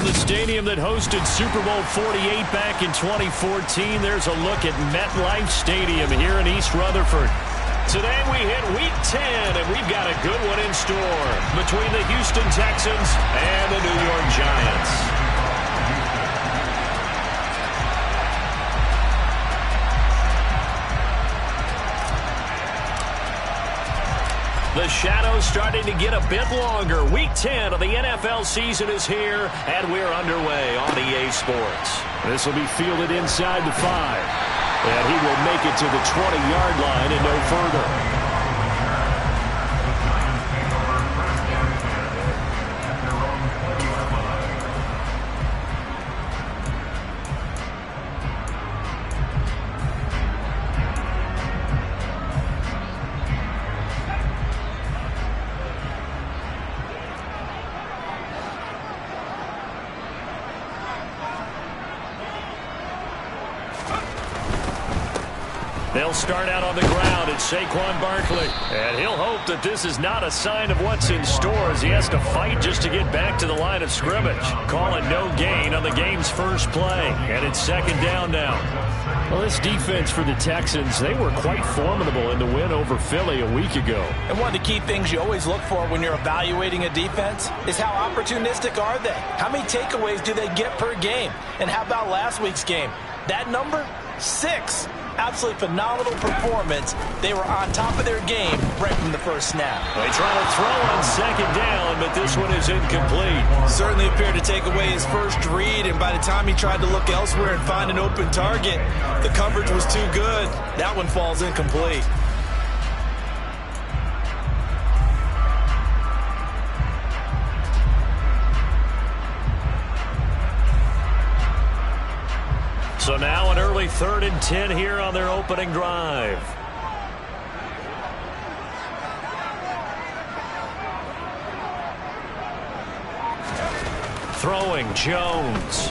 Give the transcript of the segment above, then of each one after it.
From the stadium that hosted Super Bowl 48 back in 2014, there's a look at MetLife Stadium here in East Rutherford. Today we hit Week 10, and we've got a good one in store between the Houston Texans and the New York Giants. The shadow's starting to get a bit longer. Week 10 of the NFL season is here, and we're underway on EA Sports. This will be fielded inside the 5. And he will make it to the 20-yard line and no further. They'll start out on the ground. It's Saquon Barkley. And he'll hope that this is not a sign of what's in store as he has to fight just to get back to the line of scrimmage. Calling no gain on the game's first play. And it's second down now. Well, this defense for the Texans, they were quite formidable in the win over Philly a week ago. And one of the key things you always look for when you're evaluating a defense is how opportunistic are they? How many takeaways do they get per game? And how about last week's game? That number? 6. Absolutely phenomenal performance. They were on top of their game right from the first snap. They try to throw on second down, but this one is incomplete. Certainly appeared to take away his first read, and by the time he tried to look elsewhere and find an open target, the coverage was too good. That one falls incomplete. So now an early 3rd and 10 here on their opening drive. Throwing Jones.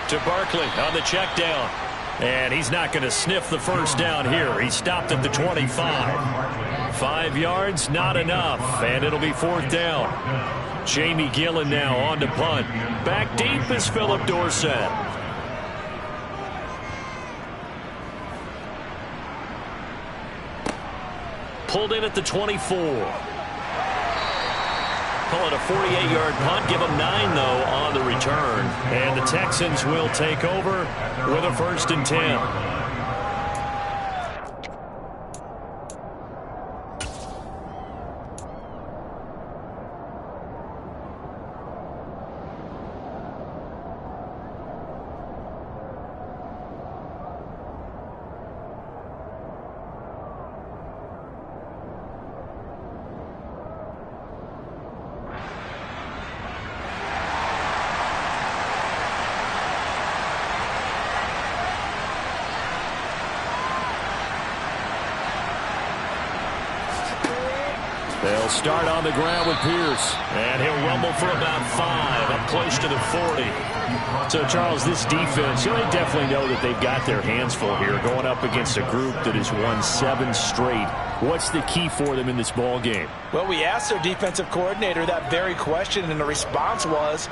To Barkley on the check down. And he's not going to sniff the first down here. He stopped at the 25. 5 yards, not enough. And it'll be 4th down. Jamie Gillen now on to punt. Back deep is Philip Dorsett. Pulled in at the 24. Call it a 48-yard punt. Give them 9, though, on the return. And the Texans will take over with a 1st and 10. They'll start on the ground with Pierce. And he'll rumble for about 5, up close to the 40. So, Charles, this defense, they definitely know that they've got their hands full here, going up against a group that has won 7 straight. What's the key for them in this ball game? Well, we asked their defensive coordinator that very question, and the response was,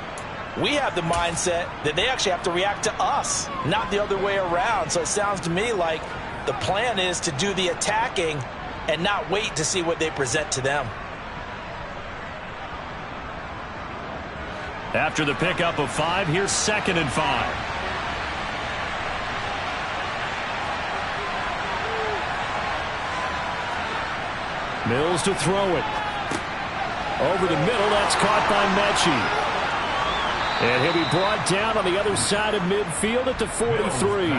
we have the mindset that they actually have to react to us, not the other way around. So it sounds to me like the plan is to do the attacking and not wait to see what they present to them. After the pickup of 5, here's 2nd and 5. Mills to throw it. Over the middle, that's caught by Mechie. And he'll be brought down on the other side of midfield at the 43.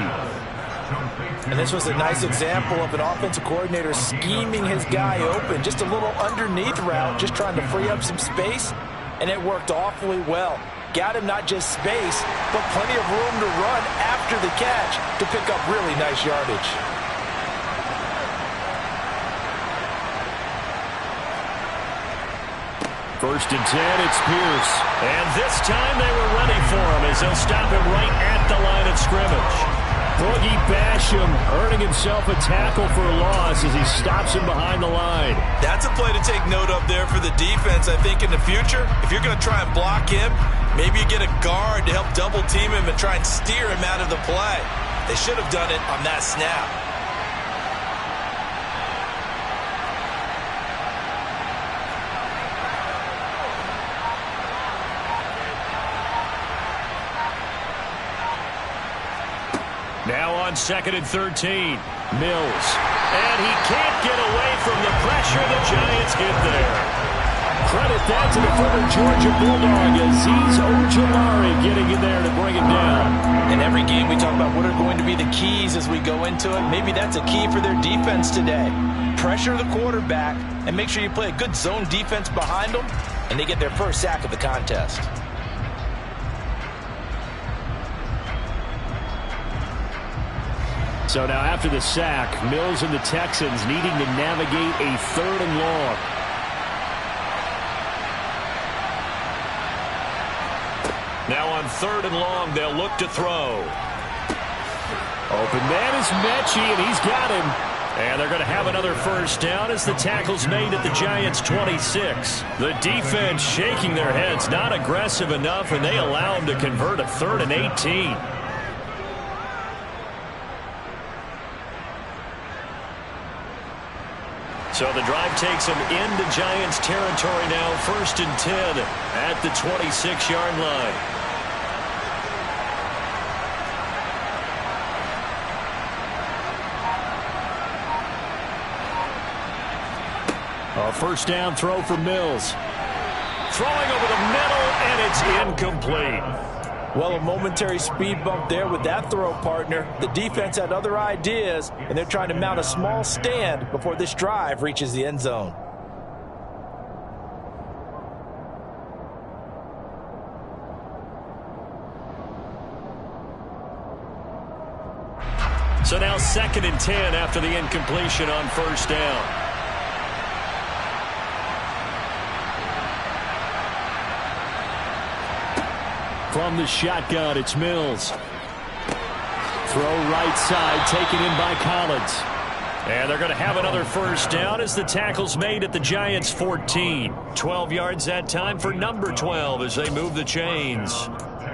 And this was a nice example of an offensive coordinator scheming his guy open. Just a little underneath route, just trying to free up some space. And it worked awfully well. Got him not just space, but plenty of room to run after the catch to pick up really nice yardage. First and 10, it's Pierce. And this time they were ready for him as they'll stop him right at the line of scrimmage. Boogie Basham earning himself a tackle for a loss as he stops him behind the line. That's a play to take note of there for the defense. I think in the future, if you're going to try and block him, maybe you get a guard to help double team him and try and steer him out of the play. They should have done it on that snap. Now on 2nd and 13, Mills. And he can't get away from the pressure. The Giants get there. Credit that to the former Georgia Bulldog, Azeez Ojulari getting in there to bring it down. In every game we talk about what are going to be the keys as we go into it. Maybe that's a key for their defense today. Pressure the quarterback and make sure you play a good zone defense behind them, and they get their first sack of the contest. So now after the sack, Mills and the Texans needing to navigate a 3rd and long. Now on 3rd and long, they'll look to throw. Open man is Mechie, and he's got him. And they're going to have another first down as the tackle's made at the Giants' 26. The defense shaking their heads, not aggressive enough, and they allow him to convert a 3rd and 18. So the drive takes them into Giants territory now, 1st and 10 at the 26-yard line. A first down throw for Mills. Throwing over the middle, and it's incomplete. Well, a momentary speed bump there with that throw, partner. The defense had other ideas, and they're trying to mount a small stand before this drive reaches the end zone. So now 2nd and 10 after the incompletion on first down. From the shotgun, it's Mills. Throw right side, taken in by Collins. And they're going to have another first down as the tackle's made at the Giants' 14. 12 yards that time for number 12 as they move the chains.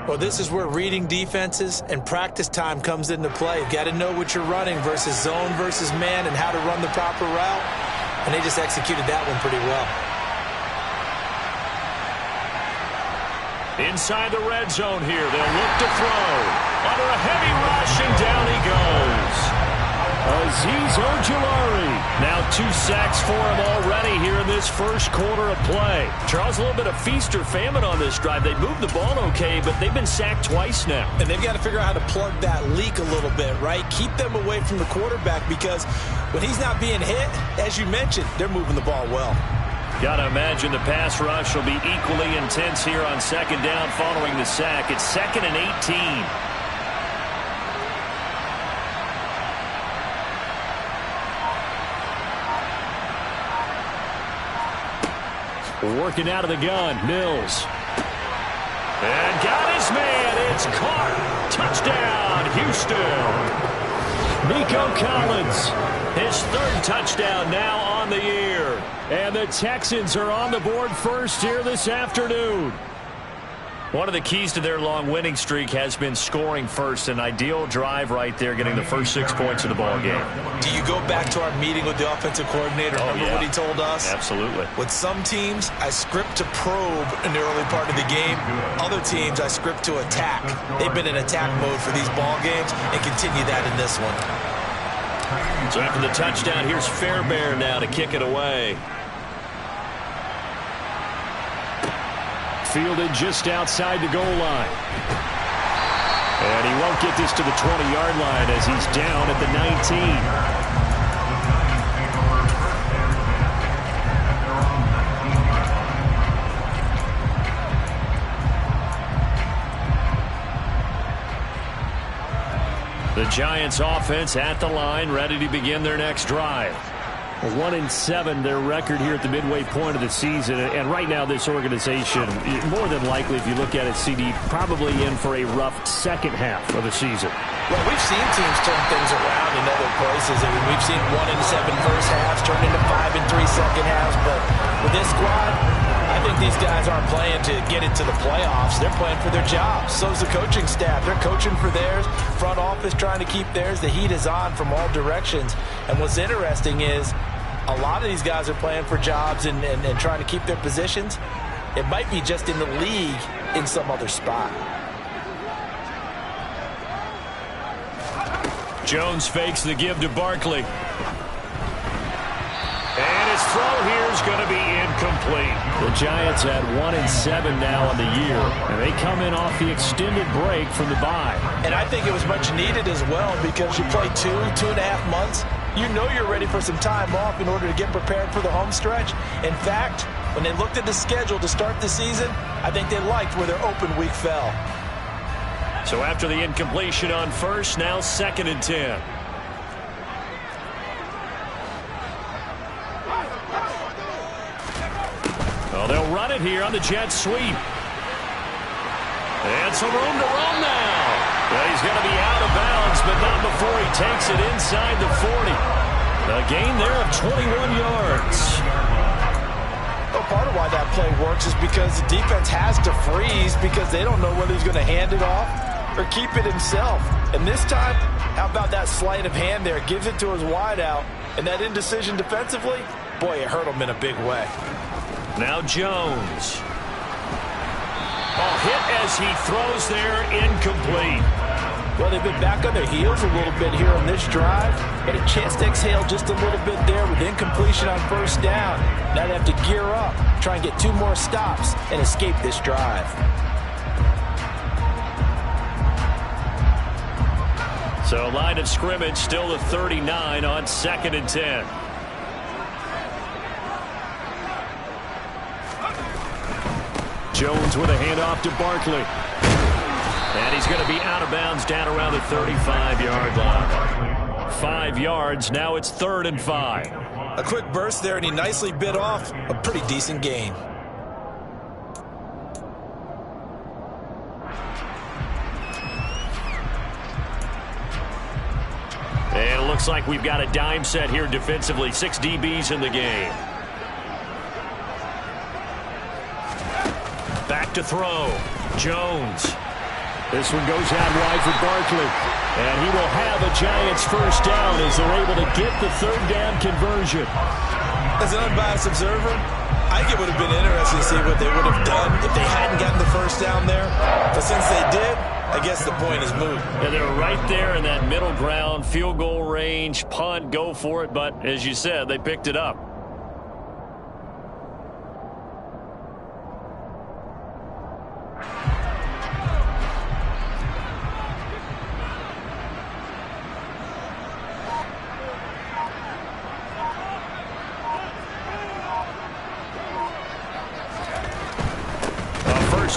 Well, this is where reading defenses and practice time comes into play. You've got to know what you're running versus zone versus man and how to run the proper route. And they just executed that one pretty well. Inside the red zone here, they'll look to throw. Under a heavy rush, and down he goes. Azeez Ojulari. Now 2 sacks for him already here in this first quarter of play. Charles, a little bit of feast or famine on this drive. They moved the ball okay, but they've been sacked twice now. And they've got to figure out how to plug that leak a little bit, right? Keep them away from the quarterback because when he's not being hit, as you mentioned, they're moving the ball well. Got to imagine the pass rush will be equally intense here on 2nd down following the sack. It's 2nd and 18. Working out of the gun, Mills. And got his man. It's caught. Touchdown, Houston. Nico Collins, his 3rd touchdown now on the year. And the Texans are on the board first here this afternoon. One of the keys to their long winning streak has been scoring first. An ideal drive right there, getting the first 6 points of the ball game. Do you go back to our meeting with the offensive coordinator? Remember what he told us? Absolutely. With some teams, I script to probe in the early part of the game. Other teams, I script to attack. They've been in attack mode for these ball games and continue that in this one. So after the touchdown, here's Fairbairn now to kick it away. Fielded just outside the goal line. And he won't get this to the 20-yard line as he's down at the 19. The Giants offense at the line, ready to begin their next drive. 1-7, their record here at the midway point of the season. And right now, this organization, more than likely, if you look at it, CD, probably in for a rough second half of the season. Well, we've seen teams turn things around in other places. I mean, we've seen 1-7 first halves turn into 5-3 second halves. But with this squad, I think these guys aren't playing to get into the playoffs. They're playing for their jobs. So's the coaching staff. They're coaching for theirs. Front office trying to keep theirs. The heat is on from all directions. And what's interesting is a lot of these guys are playing for jobs and trying to keep their positions. It might be just in the league in some other spot. Jones fakes the give to Barkley. And his throw here is going to be incomplete. The Giants at 1-7 now on the year, and they come in off the extended break from the bye. And I think it was much needed as well, because you play 2.5 months. You know you're ready for some time off in order to get prepared for the home stretch. In fact, when they looked at the schedule to start the season, I think they liked where their open week fell. So after the incompletion on first, now 2nd and 10. Well, they'll run it here on the jet sweep. And some room to run now. Well, he's going to be out of bounds, but not before he takes it inside the 40. A gain there of 21 yards. Well, part of why that play works is because the defense has to freeze because they don't know whether he's going to hand it off or keep it himself. And this time, how about that sleight of hand there? Gives it to his wideout. And that indecision defensively, boy, it hurt him in a big way. Now Jones. Hit as he throws there, incomplete. Well, they've been back on their heels a little bit here on this drive, but a chance to exhale just a little bit there with incompletion on first down. Now they have to gear up, try and get 2 more stops and escape this drive. So line of scrimmage still the 39 on 2nd and 10. Jones with a handoff to Barkley. And he's going to be out of bounds down around the 35-yard line. 5 yards, now it's 3rd and 5. A quick burst there, and he nicely bit off a pretty decent gain. And it looks like we've got a dime set here defensively. 6 DBs in the game. Back to throw. Jones. This one goes out wide for Barkley. And he will have a Giants first down as they're able to get the 3rd down conversion. As an unbiased observer, I think it would have been interesting to see what they would have done if they hadn't gotten the first down there. But since they did, I guess the point is moot. And they're right there in that middle ground, field goal range, punt, go for it. But as you said, they picked it up.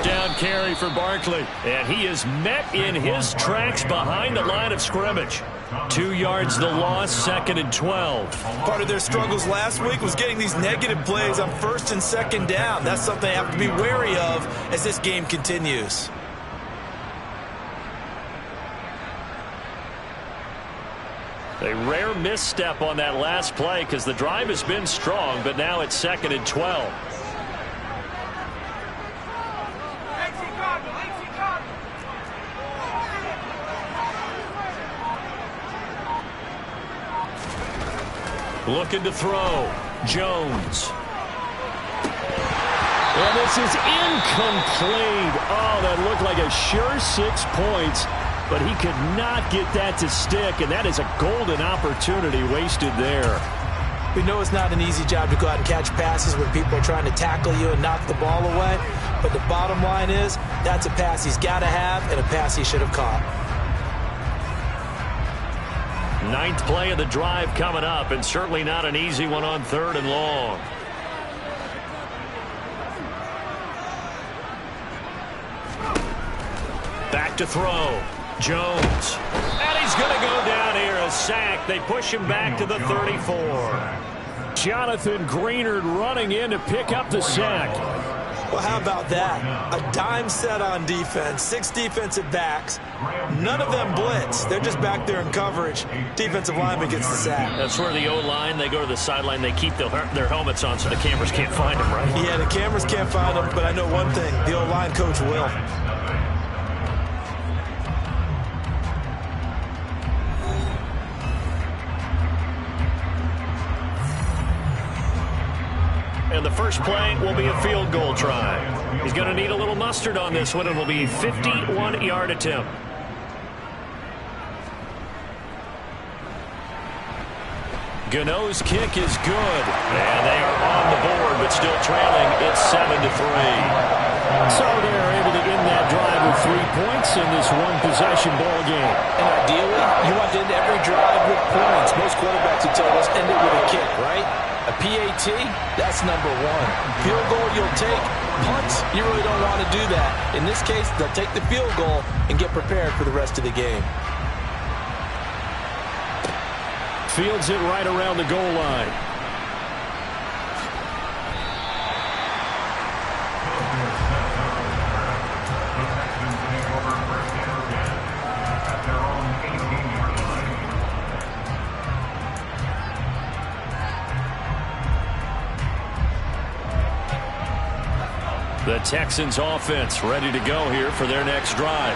Down carry for Barkley, and he is met in his tracks behind the line of scrimmage. 2 yards the loss, 2nd and 12. Part of their struggles last week was getting these negative plays on 1st and 2nd down. That's something they have to be wary of as this game continues. A rare misstep on that last play because the drive has been strong, but now it's 2nd and 12. Looking to throw. Jones. And this is incomplete. Oh, that looked like a sure 6 points, but he could not get that to stick, and that is a golden opportunity wasted there. We know it's not an easy job to go out and catch passes when people are trying to tackle you and knock the ball away, but the bottom line is that's a pass he's got to have and a pass he should have caught. 9th play of the drive coming up, and certainly not an easy one on 3rd and long. Back to throw. Jones. And he's going to go down here, a sack. They push him back to the 34. Jonathan Greenard running in to pick up the sack. Well, how about that? A dime set on defense, 6 defensive backs. None of them blitz. They're just back there in coverage. Defensive lineman gets the sack. That's where the O-line, they go to the sideline, they keep their helmets on so the cameras can't find them, right? Yeah, the cameras can't find them, but I know one thing. The O-line coach will. And the first play will be a field goal try. He's going to need a little mustard on this one. It will be a 51-yard attempt. Gano's kick is good. And they are on the board, but still trailing. It's 7-3. So they're able to end that drive with 3 points in this one-possession ball game. And ideally, you want to end every drive with points. Most quarterbacks would tell us end it with a kick, right? A PAT, that's number 1. Field goal you'll take. Punts, you really don't want to do that. In this case, they'll take the field goal and get prepared for the rest of the game. Fields it right around the goal line. The Texans offense ready to go here for their next drive.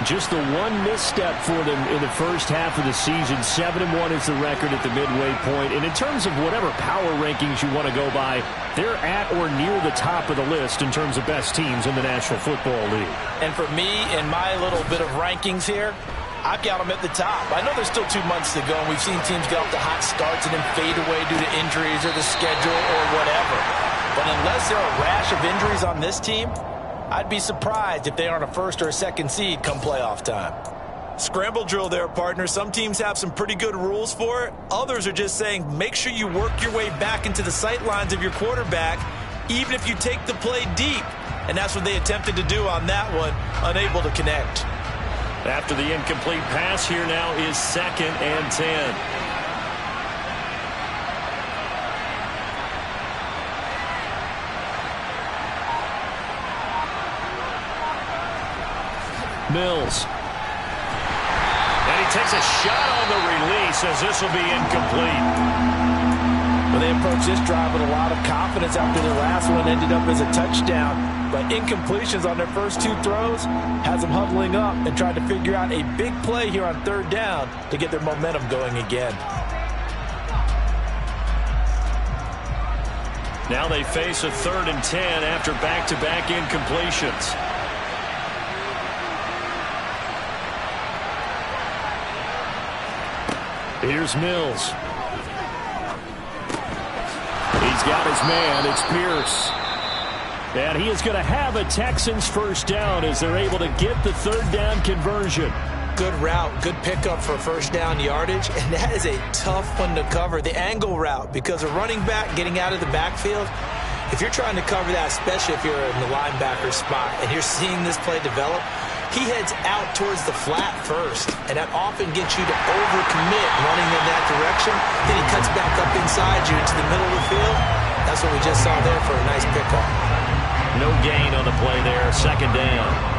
Just the one misstep for them in the first half of the season. 7-1 is the record at the midway point. And in terms of whatever power rankings you want to go by, they're at or near the top of the list in terms of best teams in the National Football League. And for me, in my little bit of rankings here, I've got them at the top. I know there's still 2 months to go, and we've seen teams get off to hot starts and then fade away due to injuries or the schedule or whatever. But unless there are a rash of injuries on this team, I'd be surprised if they aren't a first or a second seed come playoff time. Scramble drill there, partner. Some teams have some pretty good rules for it. Others are just saying make sure you work your way back into the sight lines of your quarterback, even if you take the play deep. And that's what they attempted to do on that one, unable to connect. After the incomplete pass, here now is 2nd and 10. Mills. And he takes a shot on the release as this will be incomplete. Well, they approached this drive with a lot of confidence after their last one ended up as a touchdown. But incompletions on their first 2 throws has them huddling up and trying to figure out a big play here on 3rd down to get their momentum going again. Now they face a 3rd and 10 after back-to-back incompletions. Here's Mills. He's got his man. It's Pierce. And he is going to have a Texans first down as they're able to get the 3rd down conversion. Good route, good pickup for first down yardage, and that is a tough one to cover. The angle route, because a running back getting out of the backfield, if you're trying to cover that, especially if you're in the linebacker spot and you're seeing this play develop, he heads out towards the flat first, and that often gets you to overcommit running in that direction. Then he cuts back up inside you into the middle of the field. That's what we just saw there for a nice pickup. No gain on the play there. 2nd down.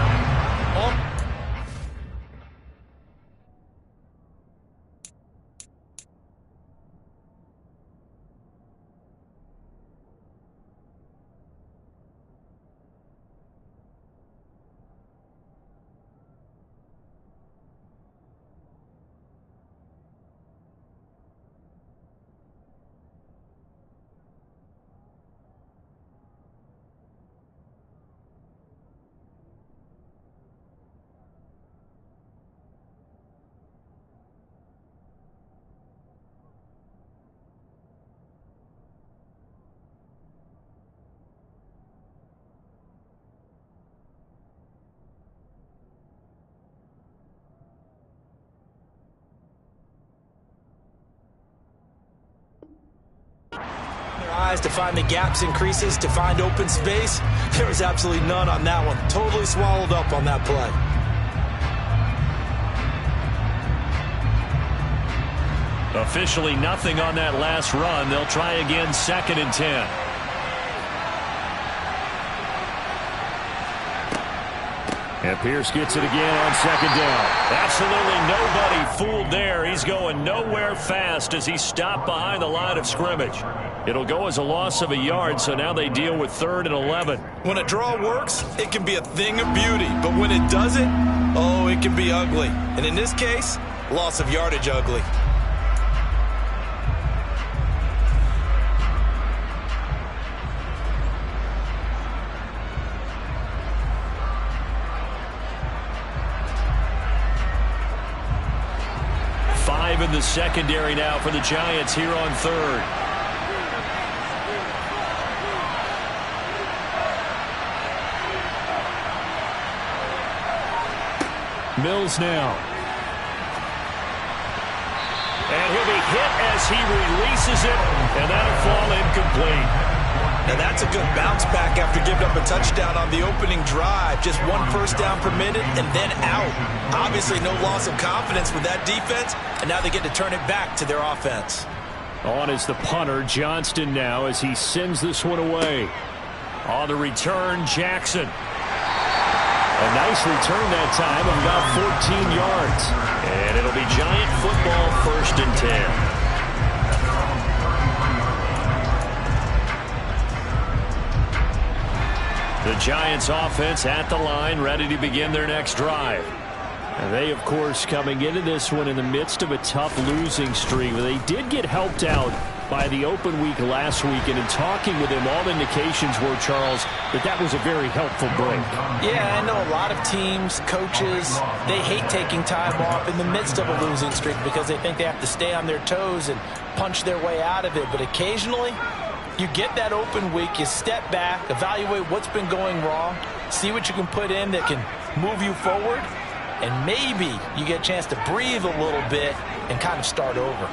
To find the gaps and creases, to find open space. There was absolutely none on that one. Totally swallowed up on that play. A Officially nothing on that last run. They'll try again, 2nd and 10. And Pierce gets it again on 2nd down. Absolutely nobody fooled there. He's going nowhere fast as he's stopped behind the line of scrimmage. It'll go as a loss of a yard, so now they deal with 3rd and 11. When a draw works, it can be a thing of beauty. But when it doesn't, oh, it can be ugly. And in this case, loss of yardage ugly. In the secondary now for the Giants here on 3rd. Mills now. And he'll be hit as he releases it, and that'll fall incomplete. Now that's a good bounce back after giving up a touchdown on the opening drive. Just 1 first down per minute and then out. Obviously no loss of confidence with that defense, and now they get to turn it back to their offense. On is the punter, Johnston now, as he sends this one away. On the return, Jackson. A nice return that time of about 14 yards. And it'll be Giant football, 1st and 10. The Giants offense at the line, ready to begin their next drive. And they, of course, coming into this one in the midst of a tough losing streak. They did get helped out by the open week last week, and in talking with him, all indications were, Charles, that was a very helpful break. Yeah, I know a lot of teams, coaches, they hate taking time off in the midst of a losing streak because they think they have to stay on their toes and punch their way out of it. But occasionally, you get that open week, you step back, evaluate what's been going wrong, see what you can put in that can move you forward, and maybe you get a chance to breathe a little bit and kind of start over.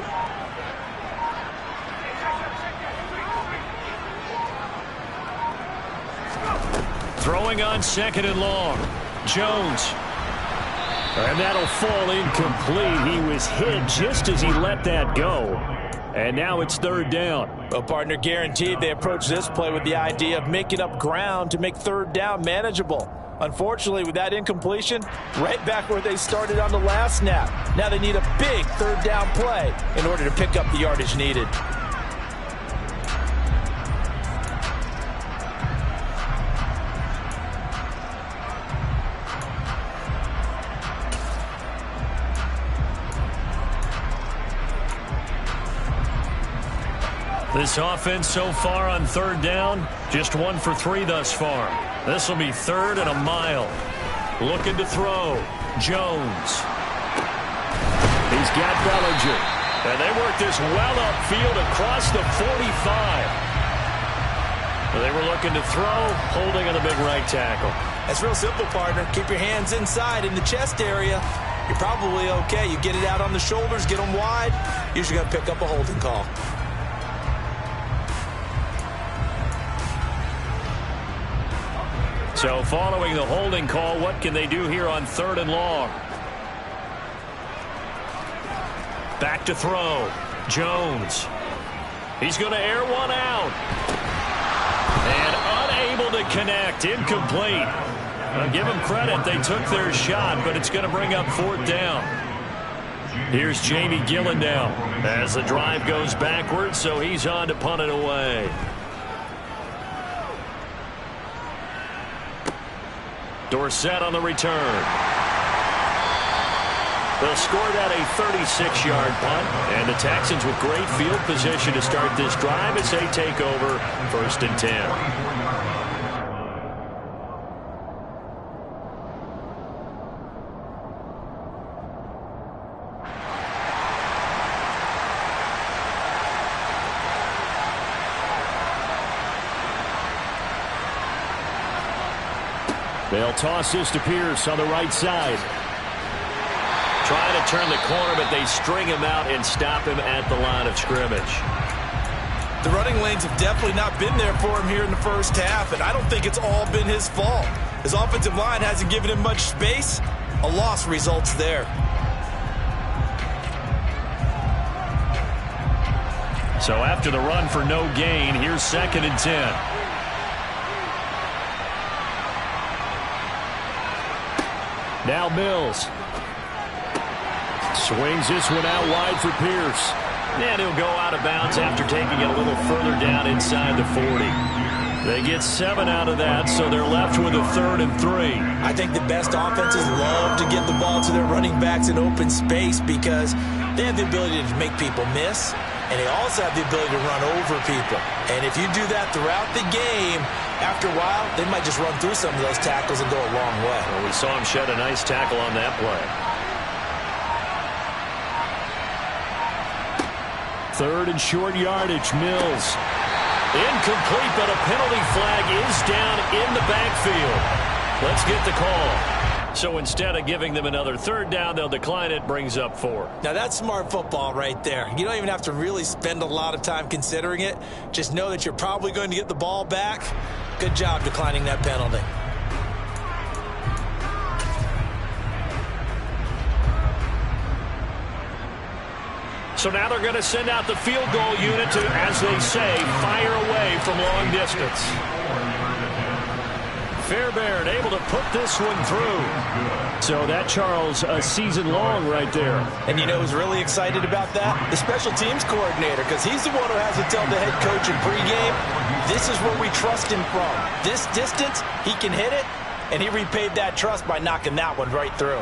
Throwing on 2nd and long. Jones. And that'll fall incomplete. He was hit just as he let that go. And now it's 3rd down. Well, partner, guaranteed they approach this play with the idea of making up ground to make 3rd down manageable. Unfortunately, with that incompletion, right back where they started on the last snap. Now they need a big 3rd down play in order to pick up the yardage needed. This offense so far on 3rd down, just 1 for 3 thus far. This will be 3rd and a mile. Looking to throw. Jones. He's got Bellinger. And they work this well upfield across the 45. They were looking to throw, holding on the big right tackle. That's real simple, partner. Keep your hands inside in the chest area. You're probably okay. You get it out on the shoulders, get them wide. Usually going to pick up a holding call. So following the holding call, what can they do here on 3rd and long? Back to throw. Jones. He's going to air one out. And unable to connect. Incomplete. I'll give them credit. They took their shot, but it's going to bring up 4th down. Here's Jamie Gillen now as the drive goes backwards, so he's on to punt it away. Dorsett on the return. They'll score that a 36-yard punt. And the Texans with great field position to start this drive as they take over 1st and 10. They'll toss this to Pierce on the right side. Trying to turn the corner, but they string him out and stop him at the line of scrimmage. The running lanes have definitely not been there for him here in the first half, and I don't think it's all been his fault. His offensive line hasn't given him much space. A loss results there. So after the run for no gain, here's 2nd and 10. Now Mills. Swings this one out wide for Pierce. And he'll go out of bounds after taking it a little further down inside the 40. They get 7 out of that, so they're left with a 3rd and 3. I think the best offenses love to get the ball to their running backs in open space because they have the ability to make people miss, and they also have the ability to run over people. And if you do that throughout the game, after a while, they might just run through some of those tackles and go a long way. Well, we saw him shed a nice tackle on that play. 3rd and short yardage, Mills. Incomplete, but a penalty flag is down in the backfield. Let's get the call. So instead of giving them another 3rd down, they'll decline it, brings up 4. Now that's smart football right there. You don't even have to really spend a lot of time considering it. Just know that you're probably going to get the ball back. Good job declining that penalty. So now they're going to send out the field goal unit to, as they say, fire away from long distance. Fairbairn able to put this one through. So that, Charles, a season long right there. And you know who's really excited about that? The special teams coordinator, because he's the one who has to tell the head coach in pregame, this is where we trust him from. This distance, he can hit it, and he repaid that trust by knocking that one right through.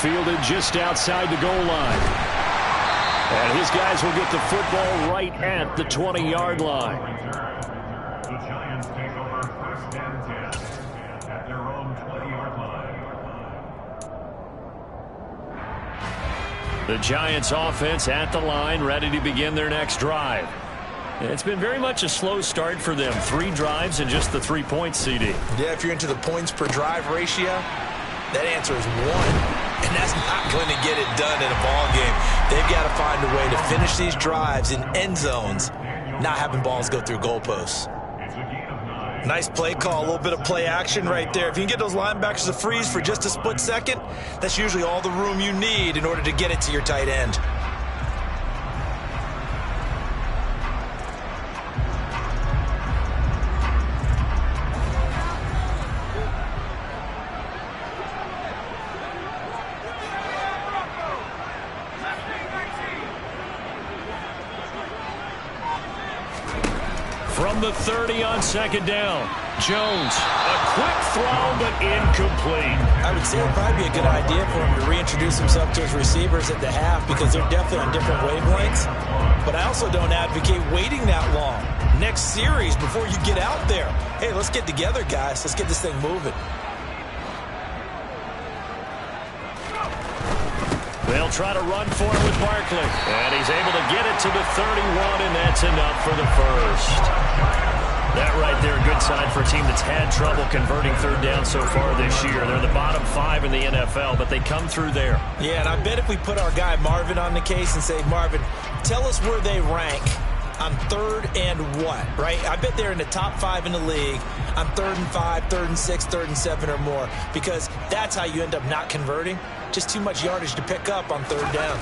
Fielded just outside the goal line. And his guys will get the football right at the 20-yard line. The Giants take over 1st and 10 at their own 20-yard line. The Giants offense at the line, ready to begin their next drive. It's been very much a slow start for them. 3 drives and just the 3 points, CD. Yeah, if you're into the points per drive ratio, that answer is 1. And that's not going to get it done in a ball game. They've got to find a way to finish these drives in end zones, not having balls go through goalposts. Nice play call, a little bit of play action right there. If you can get those linebackers to freeze for just a split second, that's usually all the room you need in order to get it to your tight end. From the 30 on 2nd down, Jones. A quick throw, but incomplete. I would say it would probably be a good idea for him to reintroduce himself to his receivers at the half because they're definitely on different wavelengths. But I also don't advocate waiting that long. Next series, before you get out there, hey, let's get together, guys. Let's get this thing moving. They'll try to run for it with Barkley. And he's able to get it to the 31, and that's enough for the first. That right there, a good sign for a team that's had trouble converting 3rd down so far this year. They're the bottom 5 in the NFL, but they come through there. Yeah, and I bet if we put our guy Marvin on the case and say, Marvin, tell us where they rank on 3rd and what, right? I bet they're in the top 5 in the league on 3rd and 5, 3rd and 6, 3rd and 7 or more, because that's how you end up not converting. Just too much yardage to pick up on 3rd down.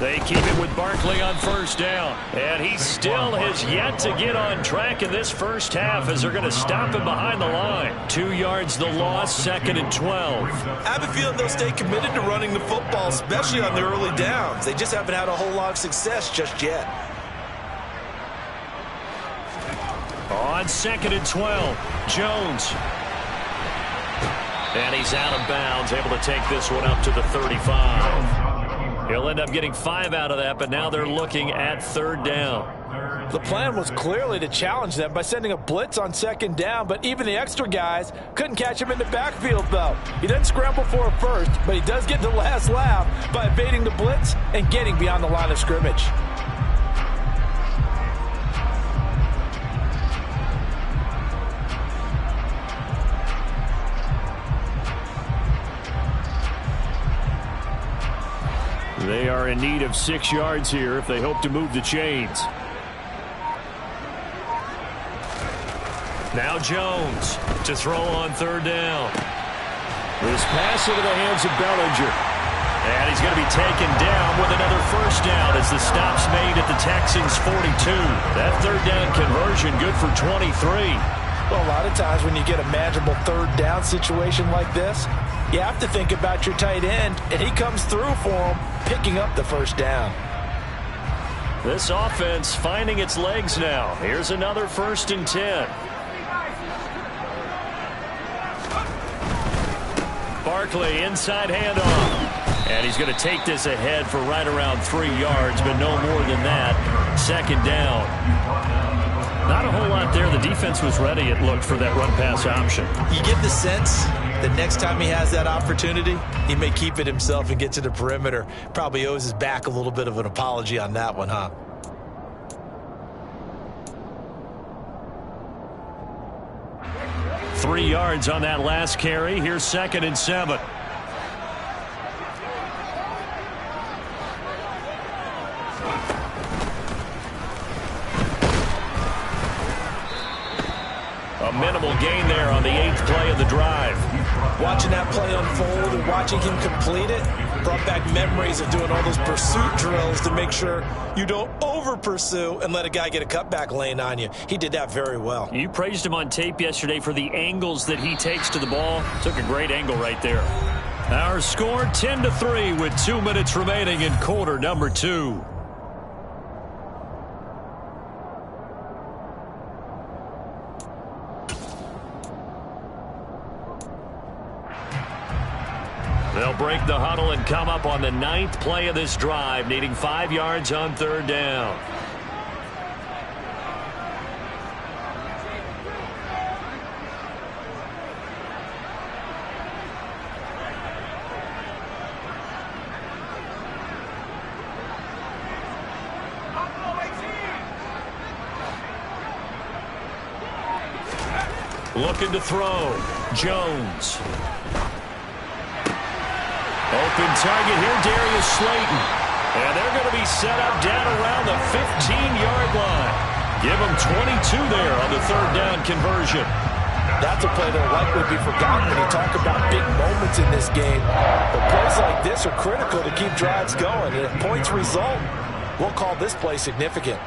They keep it with Barkley on 1st down. And he still has yet to get on track in this first half as they're going to stop him behind the line. 2 yards the loss, 2nd and 12. I have a feeling they'll stay committed to running the football, especially on their early downs. They just haven't had a whole lot of success just yet. On 2nd and 12, Jones. And he's out of bounds, able to take this one up to the 35. He'll end up getting 5 out of that, but now they're looking at 3rd down. The plan was clearly to challenge them by sending a blitz on 2nd down, but even the extra guys couldn't catch him in the backfield, though. He doesn't scramble for a first, but he does get the last laugh by evading the blitz and getting beyond the line of scrimmage. They are in need of 6 yards here if they hope to move the chains. Now Jones to throw on 3rd down. This pass into the hands of Bellinger. And he's going to be taken down with another first down as the stop's made at the Texans' 42. That third down conversion good for 23. Well, a lot of times when you get a manageable third down situation like this, you have to think about your tight end, and he comes through for him, picking up the first down. This offense finding its legs now. Here's another 1st and 10. Barkley, inside handoff. And he's going to take this ahead for right around 3 yards, but no more than that. 2nd down. Not a whole lot there. The defense was ready, it looked, for that run-pass option. You get the sense that next time he has that opportunity, he may keep it himself and get to the perimeter. Probably owes his back a little bit of an apology on that one, huh? Three yards on that last carry. Here's 2nd and 7. A minimal gain there on the 8th play of the drive. Watching that play unfold and watching him complete it brought back memories of doing all those pursuit drills to make sure you don't over-pursue and let a guy get a cutback lane on you. He did that very well. You praised him on tape yesterday for the angles that he takes to the ball. Took a great angle right there. Our score 10-3 with 2 minutes remaining in quarter number 2. They'll break the huddle and come up on the 9th play of this drive, needing 5 yards on 3rd down. Looking to throw. Jones. Open target here, Darius Slayton. And they're going to be set up down around the 15-yard line. Give them 22 there on the 3rd down conversion. That's a play that will likely be forgotten when you talk about big moments in this game. But plays like this are critical to keep drives going. And if points result, we'll call this play significant.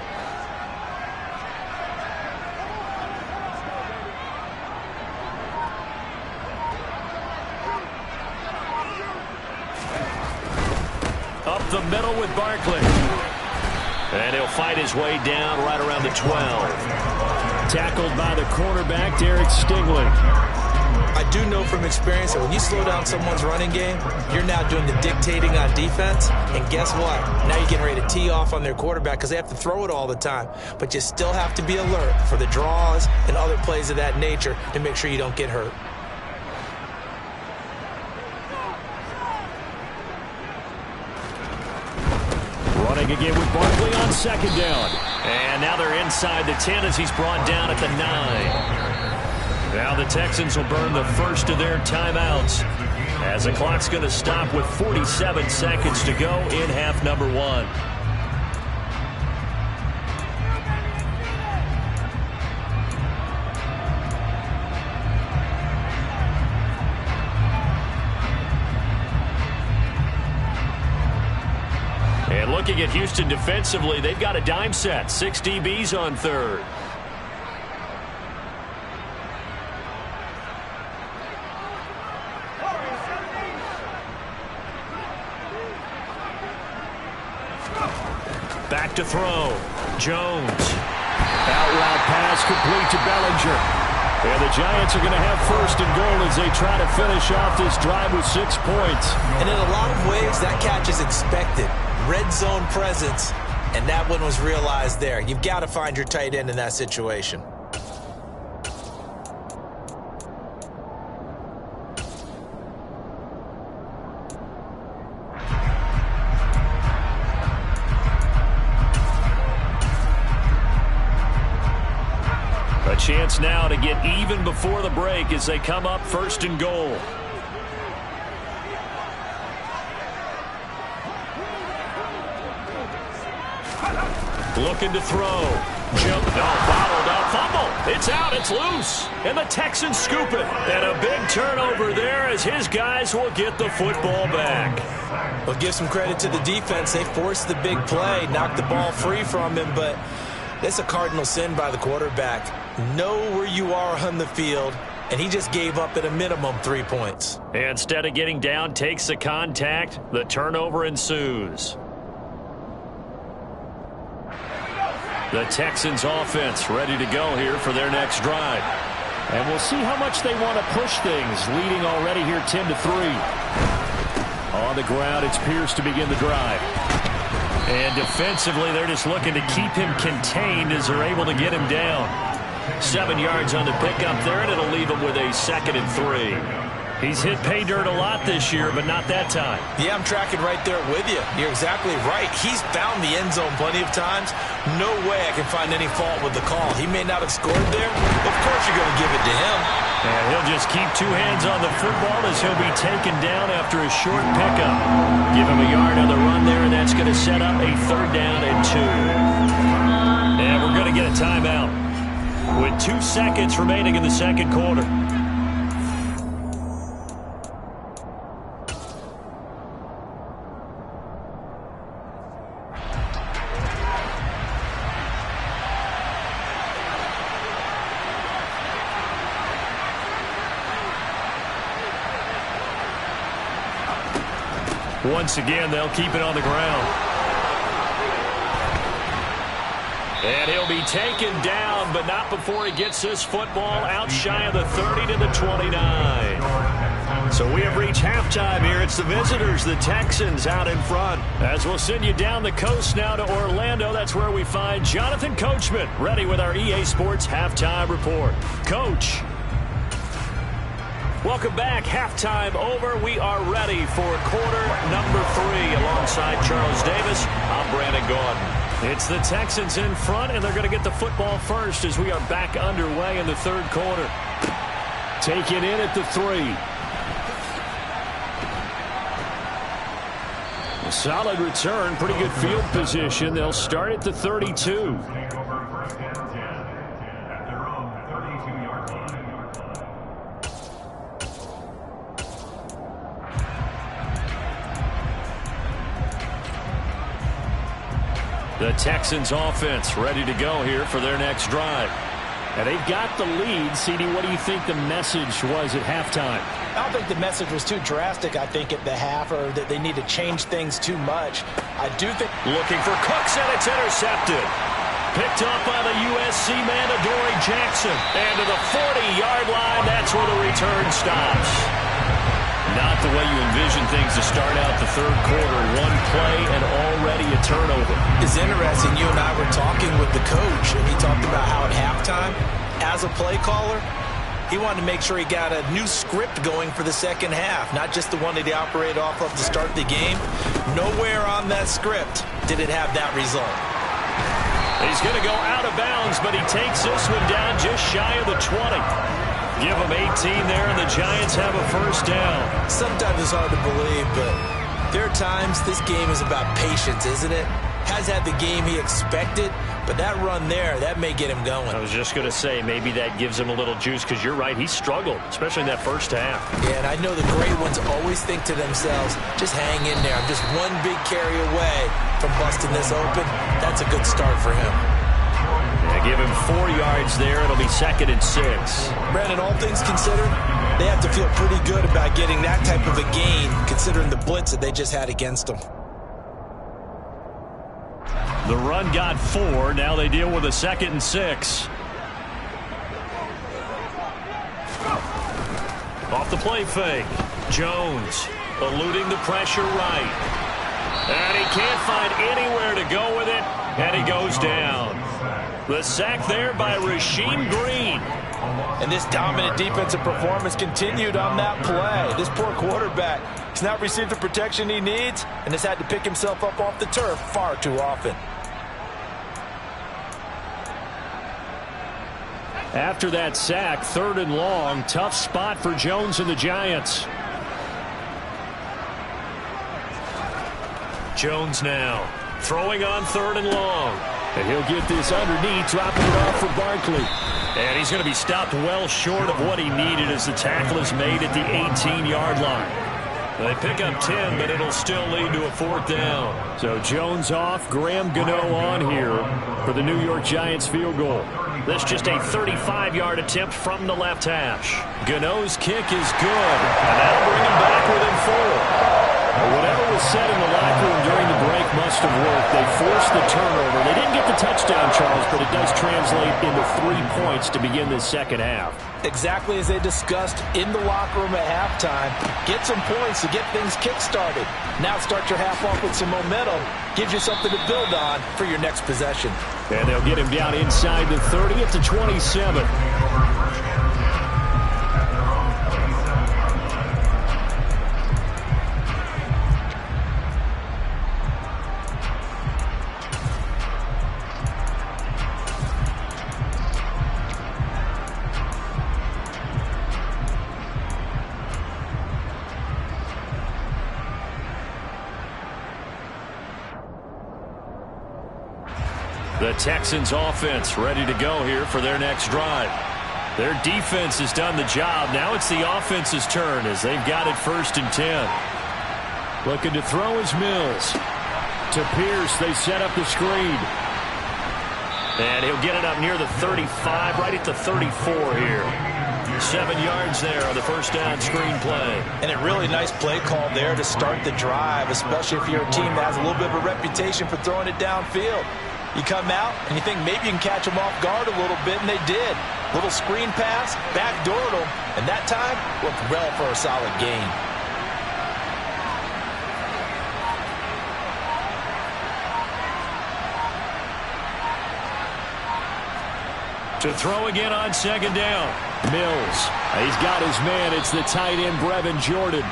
Up the middle with Barkley. And he'll fight his way down right around the 12. Tackled by the cornerback, Derek Stingley. I do know from experience that when you slow down someone's running game, you're now doing the dictating on defense. And guess what? Now you're getting ready to tee off on their quarterback because they have to throw it all the time. But you still have to be alert for the draws and other plays of that nature to make sure you don't get hurt. Running again with Barkley on 2nd down. And now they're inside the 10 as he's brought down at the 9. Now the Texans will burn the first of their timeouts as the clock's going to stop with 47 seconds to go in half number 1. And looking at Houston defensively, they've got a dime set. 6 DBs on 3rd. Back to throw. Jones. Out route pass complete to Bellinger. And the Giants are going to have 1st and goal as they try to finish off this drive with 6 points. And in a lot of ways, that catch is expected. Red zone presence, and that one was realized there. You've got to find your tight end in that situation. A chance now to get even before the break as they come up 1st and goal. Looking to throw. Bottled up fumble. It's out. It's loose. And the Texans scoop it. And a big turnover there as his guys will get the football back. Well, give some credit to the defense. They forced the big play, knocked the ball free from him, but it's a cardinal sin by the quarterback. Know where you are on the field, and he just gave up at a minimum 3 points. Instead of getting down, takes the contact. The turnover ensues. The Texans offense ready to go here for their next drive. And we'll see how much they want to push things, leading already here 10-3. On the ground, it's Pierce to begin the drive. And defensively, they're just looking to keep him contained as they're able to get him down. 7 yards on the pickup there, and it'll leave him with a 2nd and 3. He's hit pay dirt a lot this year, but not that time. Yeah, I'm tracking right there with you. You're exactly right. He's found the end zone plenty of times. No way I can find any fault with the call. He may not have scored there. Of course you're going to give it to him. And he'll just keep 2 hands on the football as he'll be taken down after a short pickup. Give him a yard on the run there, and that's going to set up a 3rd down and 2. And we're going to get a timeout with 2 seconds remaining in the 2nd quarter. Once again, they'll keep it on the ground. And he'll be taken down, but not before he gets this football out shy of the 30 to the 29. So we have reached halftime here. It's the visitors, the Texans, out in front. As we'll send you down the coast now to Orlando, that's where we find Jonathan Coachman, ready with our EA Sports Halftime Report. Coach. Welcome back. Halftime over. We are ready for quarter number 3 alongside Charles Davis. I'm Brandon Gordon. It's the Texans in front, and they're going to get the football first as we are back underway in the 3rd quarter. Taken in at the 3. A solid return. Pretty good field position. They'll start at the 32. The Texans offense ready to go here for their next drive. And they've got the lead. CD, what do you think the message was at halftime? I don't think the message was too drastic, I think, at the half, or that they need to change things too much. I do think... Looking for Cooks, and it's intercepted. Picked up by the USC man, Adoree Jackson. And to the 40-yard line, that's where the return stops. Not the way you envision things to start out the 3rd quarter. 1 play and already a turnover. It's interesting. You and I were talking with the coach, and he talked about how at halftime, as a play caller, he wanted to make sure he got a new script going for the 2nd half, not just the one that he operated off of to start the game. Nowhere on that script did it have that result. He's going to go out of bounds, but he takes this one down just shy of the 20. Give him 18 there, and the Giants have a 1st down. Sometimes it's hard to believe, but there are times this game is about patience, isn't it? Has had the game he expected, but that run there, that may get him going. I was just going to say, maybe that gives him a little juice, because you're right, he struggled, especially in that 1st half. Yeah, and I know the great ones always think to themselves, just hang in there. I'm just one big carry away from busting this open. That's a good start for him. Give him 4 yards there. It'll be 2nd and 6. Brandon, all things considered, they have to feel pretty good about getting that type of a gain, considering the blitz that they just had against them. The run got 4. Now they deal with a 2nd and 6. Off the play fake. Jones eluding the pressure right. And he can't find anywhere to go with it, and he goes down. The sack there by Rasheem Green. And this dominant defensive performance continued on that play. This poor quarterback has not received the protection he needs and has had to pick himself up off the turf far too often. After that sack, 3rd and long. Tough spot for Jones and the Giants. Jones now throwing on 3rd and long. And he'll get this underneath, dropping it off for Barkley. And he's going to be stopped well short of what he needed as the tackle is made at the 18-yard line. They pick up 10, but it'll still lead to a 4th down. So Jones off, Graham Gano on here for the New York Giants field goal. This just a 35-yard attempt from the left hash. Gano's kick is good, and that'll bring him back within 4. Whatever was said in the locker room during the break must have worked. They forced the turnover. They didn't get the touchdown, Charles, but it does translate into 3 points to begin this second half. Exactly as they discussed in the locker room at halftime. Get some points to get things kick-started. Now start your half off with some momentum. Gives you something to build on for your next possession. And they'll get him down inside the 30 at the 27. The Texans offense ready to go here for their next drive. Their defense has done the job. Now it's the offense's turn as they've got it 1st and 10. Looking to throw is Mills. To Pierce, they set up the screen. And he'll get it up near the 35, right at the 34 here. 7 yards there on the 1st down screen play. And a really nice play call there to start the drive, especially if you're a team that has a little bit of a reputation for throwing it downfield. You come out and you think maybe you can catch them off guard a little bit, and they did. Little screen pass, backdoored them, and that time looked well for a solid gain. To throw again on 2nd down. Mills. He's got his man. It's the tight end, Brevin Jordan.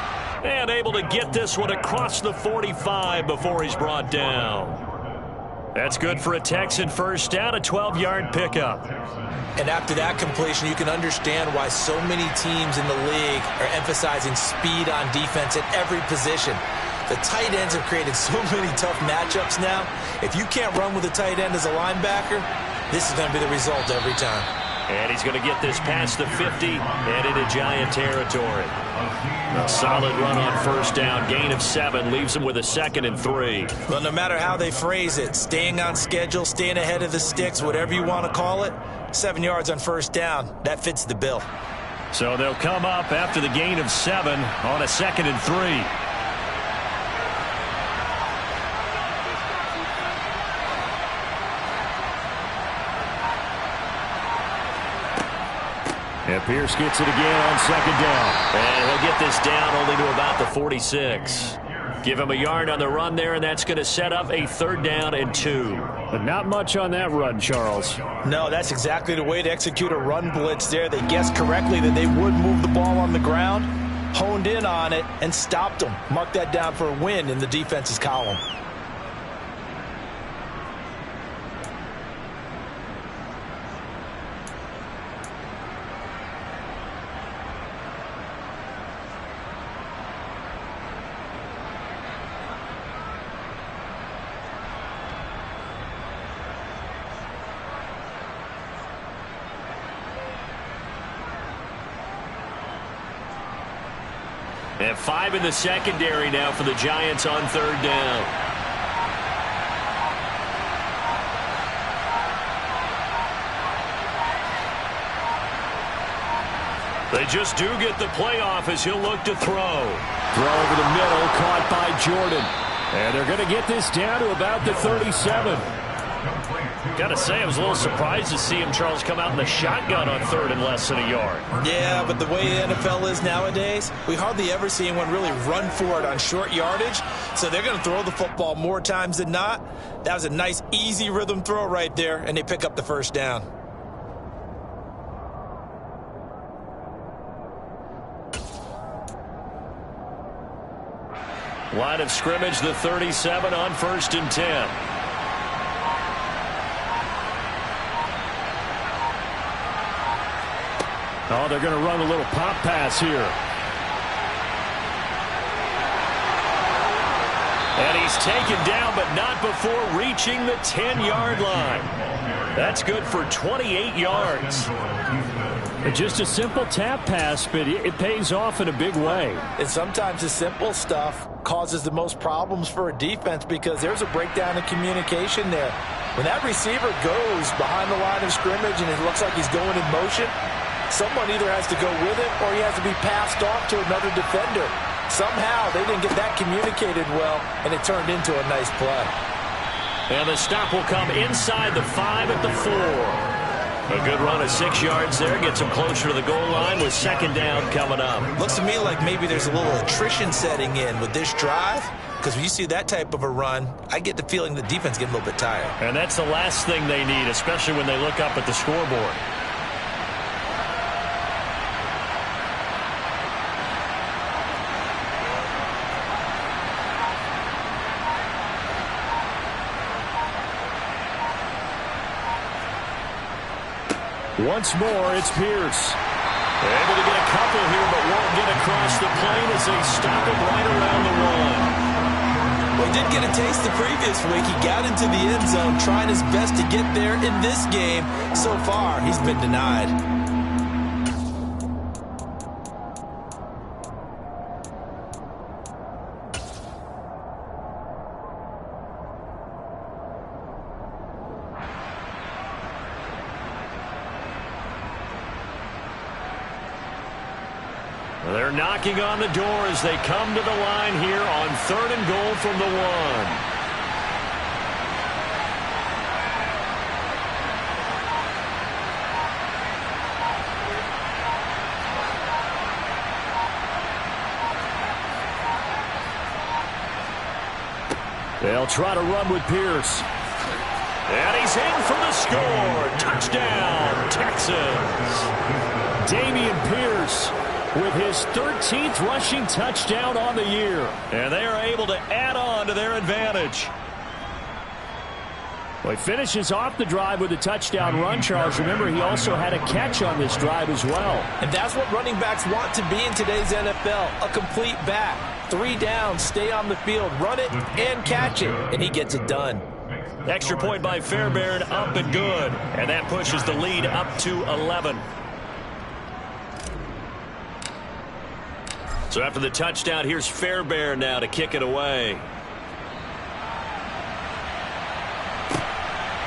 And able to get this one across the 45 before he's brought down. That's good for a Texan 1st down, a 12-yard pickup. And after that completion, you can understand why so many teams in the league are emphasizing speed on defense at every position. The tight ends have created so many tough matchups now. If you can't run with a tight end as a linebacker, this is going to be the result every time. And he's going to get this past the 50 and into Giant territory. A solid run on 1st down. Gain of 7 leaves him with a 2nd and 3. Well, no matter how they phrase it, staying on schedule, staying ahead of the sticks, whatever you want to call it, 7 yards on 1st down, that fits the bill. So they'll come up after the gain of 7 on a 2nd and 3. And Pierce gets it again on 2nd down. And he'll get this down only to about the 46. Give him a yard on the run there, and that's going to set up a 3rd down and 2. But not much on that run, Charles. No, that's exactly the way to execute a run blitz there. They guessed correctly that they would move the ball on the ground, honed in on it, and stopped them. Mark that down for a win in the defense's column. And 5 in the secondary now for the Giants on 3rd down. They just do get the playoff as he'll look to throw. Throw over the middle, caught by Jordan. And they're going to get this down to about the 37. Got to say, I was a little surprised to see him, Charles, come out in the shotgun on 3rd and less than a yard. Yeah, but the way the NFL is nowadays, we hardly ever see anyone really run for it on short yardage. So they're going to throw the football more times than not. That was a nice, easy rhythm throw right there, and they pick up the 1st down. Line of scrimmage, the 37 on 1st and 10. Oh, they're going to run a little pop pass here. And he He's taken down, but not before reaching the 10-yard line. That's good for 28 yards. Just a simple tap pass, but it pays off in a big way. And sometimes the simple stuff causes the most problems for a defense because there's a breakdown in communication there. When that receiver goes behind the line of scrimmage and it looks like he's going in motion, someone either has to go with it or he has to be passed off to another defender. Somehow they didn't get that communicated well, and it turned into a nice play. And the stop will come inside the 5 at the 4. A good run of 6 yards there. Gets him closer to the goal line with second down coming up. Looks to me like maybe there's a little attrition setting in with this drive, because when you see that type of a run, I get the feeling the defense getting a little bit tired. And that's the last thing they need, especially when they look up at the scoreboard. Once more, it's Pierce. Able to get a couple here, but won't get across the plane as they stop it right around the 1. Well, he did get a taste the previous week. He got into the end zone, trying his best to get there in this game. So far, he's been denied. They're knocking on the door as they come to the line here on 3rd and goal from the 1. They'll try to run with Pierce. And he's in for the score. Touchdown, Texans. Dameon Pierce with his 13th rushing touchdown on the year. And they are able to add on to their advantage. Well, he finishes off the drive with a touchdown run, Charles. Remember, he also had a catch on this drive as well. And that's what running backs want to be in today's NFL, a complete back. 3 downs, stay on the field, run it, and catch it. And he gets it done. Extra point by Fairbairn, up and good. And that pushes the lead up to 11. So after the touchdown, here's Fairbairn now to kick it away.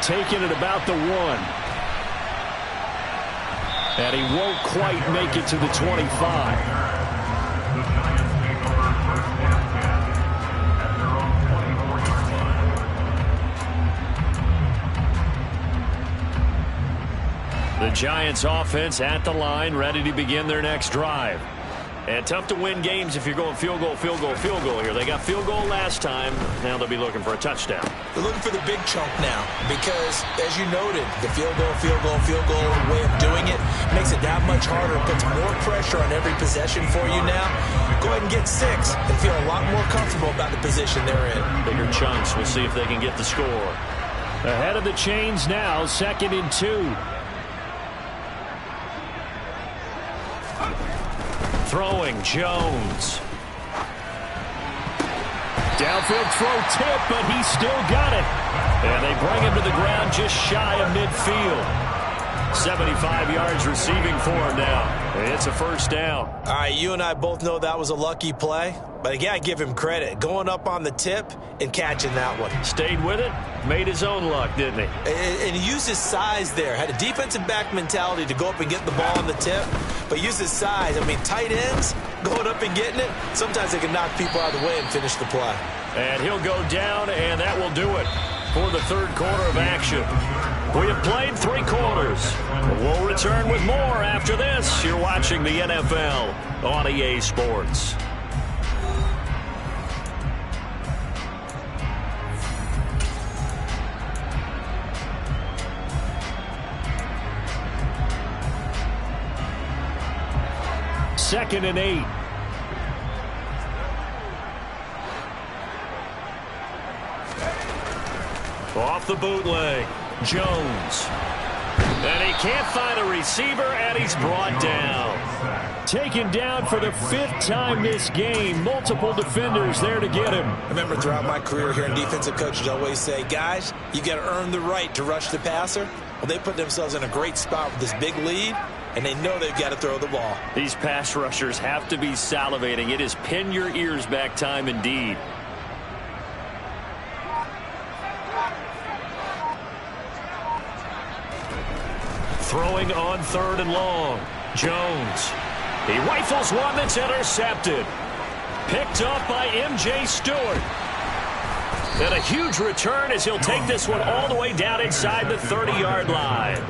Taking it about the 1. And he won't quite make it to the 25. The Giants offense at the line, ready to begin their next drive. And tough to win games if you're going field goal, field goal, field goal here. They got field goal last time. Now they'll be looking for a touchdown. They're looking for the big chunk now because, as you noted, the field goal way of doing it makes it that much harder. Puts more pressure on every possession for you now. Go ahead and get 6 and feel a lot more comfortable about the position they're in. Bigger chunks. We'll see if they can get the score. Ahead of the chains now, 2nd and 2. Throwing, Jones. Downfield throw tip, but he still got it. And they bring him to the ground just shy of midfield. 75 yards receiving for him now. It's a first down. All right, you and I both know that was a lucky play. But again, I give him credit. Going up on the tip and catching that one. Stayed with it. Made his own luck, didn't he? And he used his size there. Had a defensive back mentality to go up and get the ball on the tip. But used his size. I mean, tight ends going up and getting it. Sometimes they can knock people out of the way and finish the play. And he'll go down, and that will do it for the 3rd quarter of action. We have played 3 quarters. We'll return with more after this. You're watching the NFL on EA Sports. Second and 8. Off the bootleg, Jones. And he can't find a receiver, and he's brought down. Taken down for the 5th time this game. Multiple defenders there to get him. I remember throughout my career hearing defensive coaches always say, guys, you got to earn the right to rush the passer. Well, they put themselves in a great spot with this big lead, and they know they've got to throw the ball. These pass rushers have to be salivating. It is pin your ears back time indeed. Throwing on 3rd and long. Jones. He rifles one that's intercepted. Picked up by M.J. Stewart. And a huge return as he'll take this one all the way down inside the 30-yard line.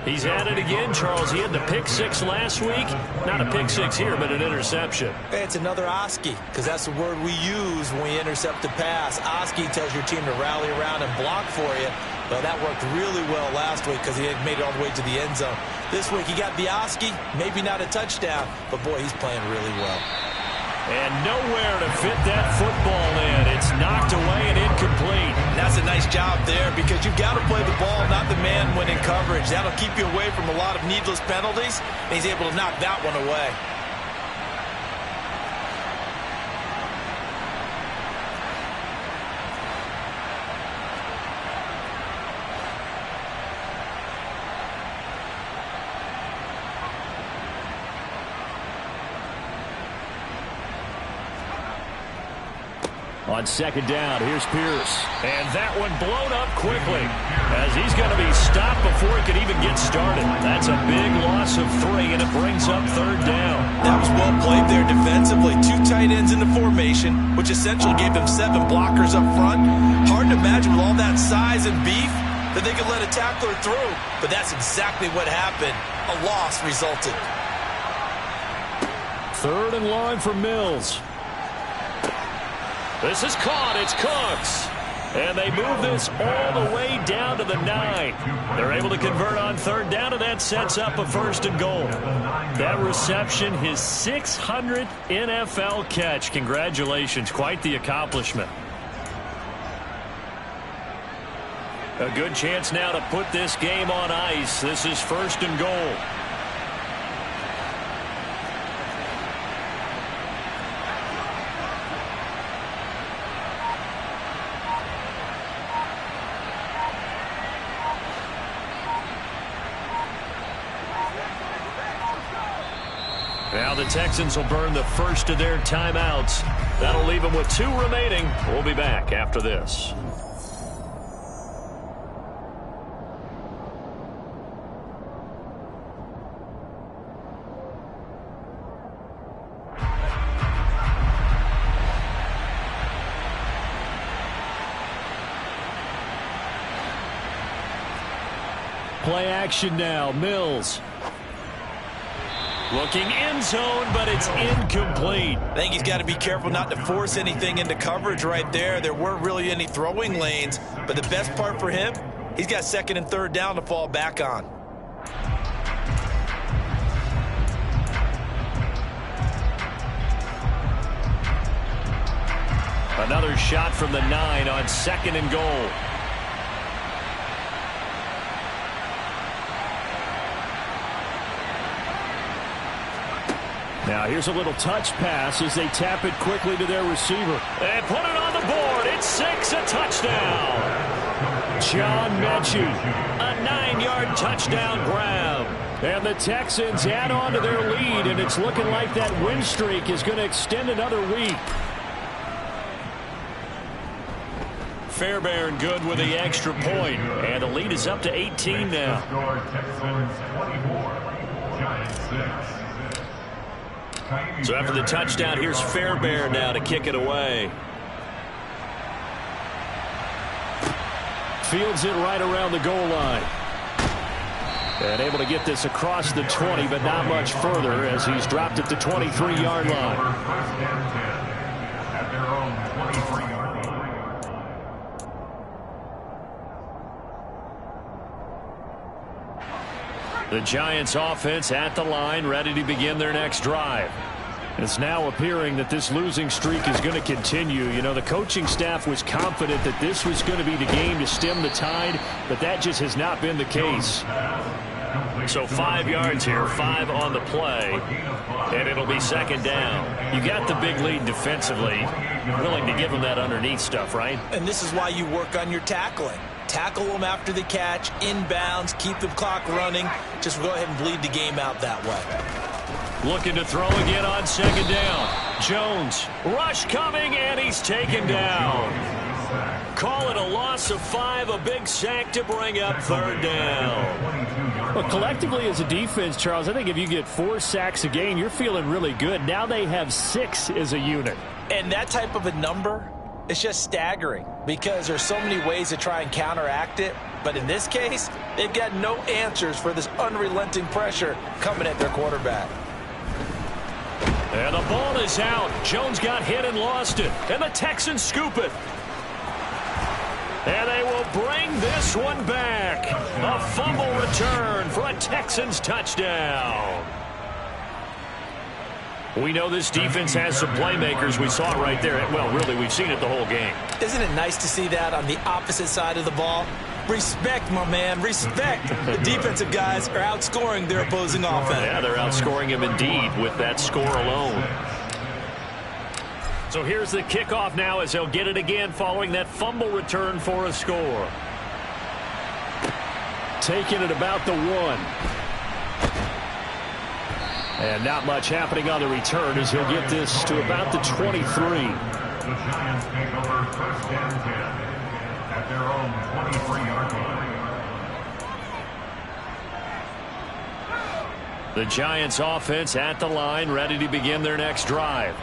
He's at it again, Charles. He had the pick 6 last week. Not a pick 6 here, but an interception. It's another Oski, because that's the word we use when we intercept the pass. Oski tells your team to rally around and block for you. Well, that worked really well last week because he had made it all the way to the end zone. This week he got the Oski, maybe not a touchdown, but boy, he's playing really well. And nowhere to fit that football in. It's knocked away and incomplete. And that's a nice job there because you've got to play the ball, not the man when in coverage. That'll keep you away from a lot of needless penalties, and he's able to knock that one away. On 2nd down, here's Pierce. And that one blown up quickly as he's going to be stopped before he could even get started. That's a big loss of 3, and it brings up 3rd down. That was well played there defensively. 2 tight ends in the formation, which essentially gave them 7 blockers up front. Hard to imagine with all that size and beef that they could let a tackler through. But that's exactly what happened. A loss resulted. 3rd and long for Mills. This is caught. It's Cooks. And they move this all the way down to the 9. They're able to convert on 3rd down, and that sets up a 1st and goal. That reception, his 600th NFL catch. Congratulations. Quite the accomplishment. A good chance now to put this game on ice. This is 1st and goal. Now the Texans will burn the first of their timeouts. That'll leave them with 2 remaining. We'll be back after this. Play action now. Mills. Looking end zone, but it's incomplete. I think he's got to be careful not to force anything into coverage right there. There weren't really any throwing lanes, but the best part for him, he's got 2nd and 3rd down to fall back on. Another shot from the 9 on 2nd and goal. Now here's a little touch pass as they tap it quickly to their receiver. And put it on the board. It's 6, a touchdown. John Mechie. A 9-yard touchdown grab. And the Texans add on to their lead, and it's looking like that win streak is going to extend another week. Fairbairn good with the extra point. And the lead is up to 18 now. Texans 24, Giants 6. So after the touchdown, here's Fairbairn now to kick it away. Fields it right around the goal line. And able to get this across the 20, but not much further as he's dropped at the 23-yard line. At their own 23-yard line. The Giants offense at the line, ready to begin their next drive. It's now appearing that this losing streak is going to continue. You know, the coaching staff was confident that this was going to be the game to stem the tide, but that just has not been the case. So 5 yards here, 5 on the play, and it'll be second down. You got the big lead defensively, willing to give them that underneath stuff, right? And this is why you work on your tackling. Tackle them after the catch, inbounds, keep the clock running. Just go ahead and bleed the game out that way. Looking to throw again on second down. Jones, rush coming, and he's taken down. Call it a loss of 5, a big sack to bring up third down. Well, collectively as a defense, Charles, I think if you get 4 sacks a game, you're feeling really good. Now they have 6 as a unit. And that type of a number, it's just staggering because there's so many ways to try and counteract it. But in this case, they've got no answers for this unrelenting pressure coming at their quarterback. And the ball is out. Jones got hit and lost it. And the Texans scoop it. And they will bring this one back. A fumble return for a Texans touchdown. We know this defense has some playmakers. We saw it right there. Well, really, we've seen it the whole game. Isn't it nice to see that on the opposite side of the ball? Respect, my man, respect. The defensive guys are outscoring their opposing offense. Yeah, they're outscoring him indeed with that score alone. So here's the kickoff now as they'll get it again following that fumble return for a score. Taking it about the 1. And not much happening on the return as he'll get this to about the 23. The Giants take over first and 10 at their own 23-yard line. The Giants offense at the line, ready to begin their next drive.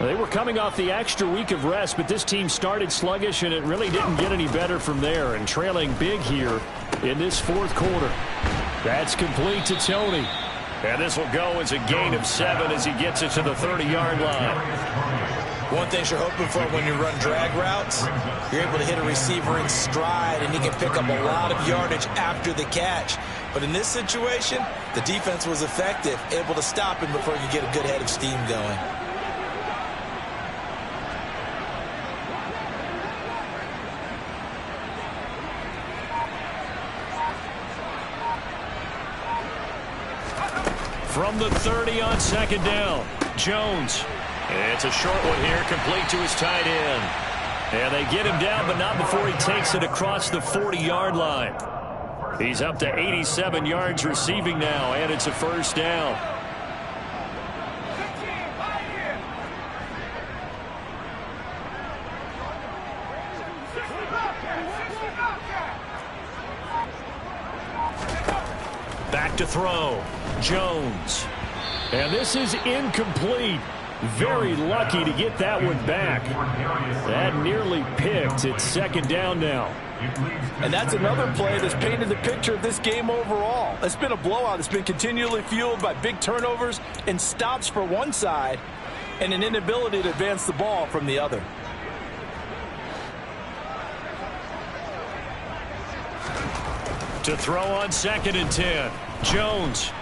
They were coming off the extra week of rest, but this team started sluggish, and it really didn't get any better from there, and trailing big here in this 4th quarter. That's complete to Tony. And this will go as a gain of 7 as he gets it to the 30-yard line. One thing you're hoping for when you run drag routes, you're able to hit a receiver in stride, and he can pick up a lot of yardage after the catch. But in this situation, the defense was effective, able to stop him before you get a good head of steam going. From the 30 on second down, Jones. It's a short one here, complete to his tight end. And they get him down, but not before he takes it across the 40-yard line. He's up to 87 yards receiving now, and it's a first down. Back to throw. Jones. And this is incomplete. Very lucky to get that one back. That nearly picked. It's second down now. And that's another play that's painted the picture of this game overall. It's been a blowout. It's been continually fueled by big turnovers and stops for one side and an inability to advance the ball from the other. To throw on second and 10. Jones.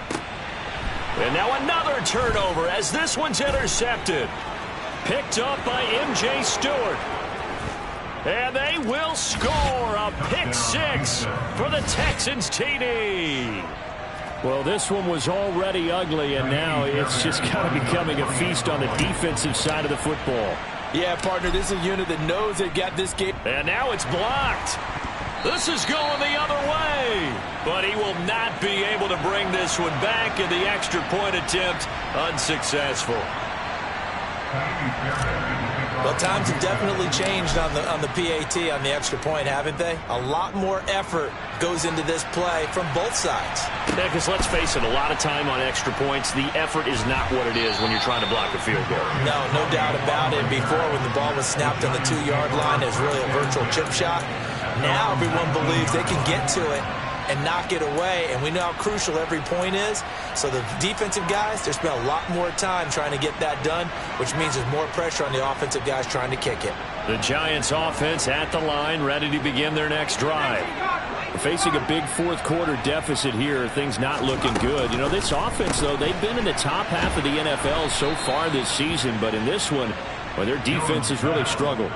And now another turnover as this one's intercepted. Picked up by M.J. Stewart. And they will score a pick 6 for the Texans TD. Well, this one was already ugly, and now it's just kind of becoming a feast on the defensive side of the football. Yeah, partner, this is a unit that knows they've got this game. And now it's blocked. This is going the other way. But he will not be able to bring this one back, and the extra point attempt unsuccessful. Well, times have definitely changed on the PAT, on the extra point, haven't they? A lot more effort goes into this play from both sides. Yeah, because let's face it, a lot of time on extra points, the effort is not what it is when you're trying to block a field goal. No doubt about it. Before, when the ball was snapped on the 2-yard line, it was really a virtual chip shot. Now everyone believes they can get to it and knock it away, and we know how crucial every point is. So the defensive guys, they spend a lot more time trying to get that done, which means there's more pressure on the offensive guys trying to kick it. The Giants offense at the line, ready to begin their next drive. Facing a big fourth quarter deficit here, things not looking good. You know, this offense, though, they've been in the top half of the NFL so far this season, but in this one, well, their defense has really struggled.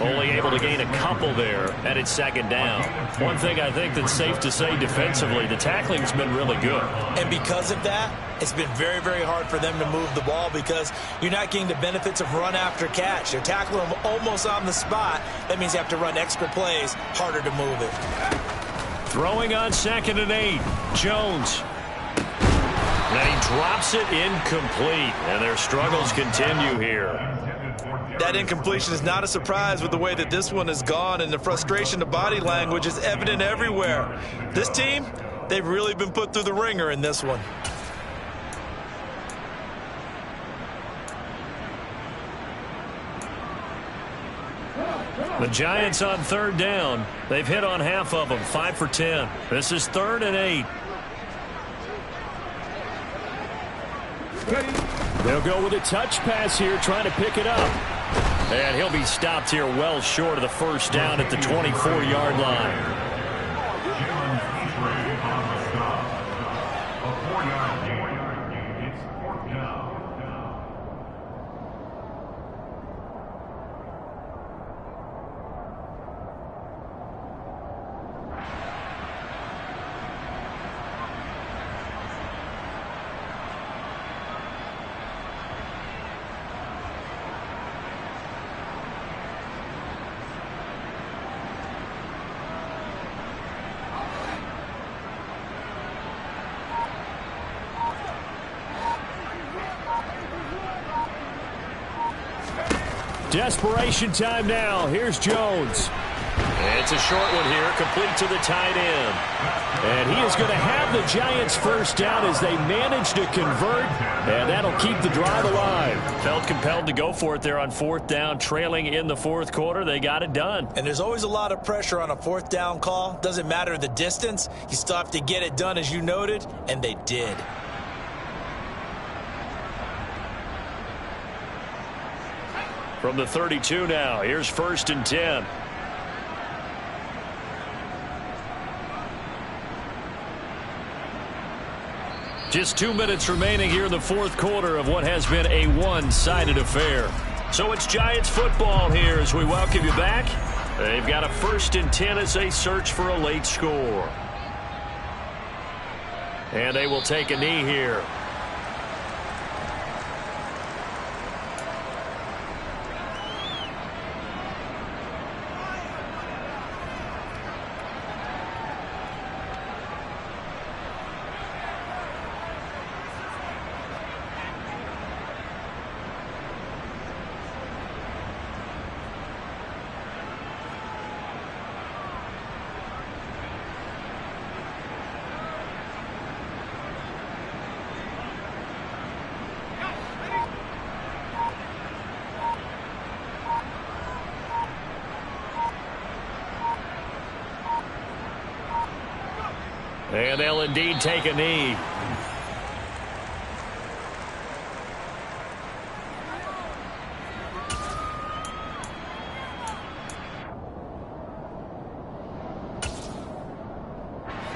Only able to gain a couple there, and it's second down. One thing I think that's safe to say defensively, the tackling's been really good. And because of that, it's been very, very hard for them to move the ball because you're not getting the benefits of run after catch. You're tackling them almost on the spot. That means you have to run extra plays, harder to move it. Throwing on 2nd and 8, Jones. And he drops it incomplete, and their struggles continue here. That incompletion is not a surprise with the way that this one has gone, and the frustration, the body language is evident everywhere. This team, they've really been put through the ringer in this one. The Giants on 3rd down. They've hit on half of them, 5 for 10. This is 3rd and 8. They'll go with a touch pass here, trying to pick it up. And he'll be stopped here well short of the first down at the 24-yard line. on the stop. A 4-yard gain. It's 4th down. Desperation time now. Here's Jones. It's a short one here, complete to the tight end. And he is going to have the Giants first down as they manage to convert, and that'll keep the drive alive. Felt compelled to go for it there on 4th down, trailing in the 4th quarter. They got it done. And there's always a lot of pressure on a 4th down call. Doesn't matter the distance. You still have to get it done, as you noted, and they did. From the 32 now, here's 1st and 10. Just 2 minutes remaining here in the 4th quarter of what has been a one-sided affair. So it's Giants football here as we welcome you back. They've got a 1st and 10 as they search for a late score. And they will take a knee here. And they'll indeed take a knee.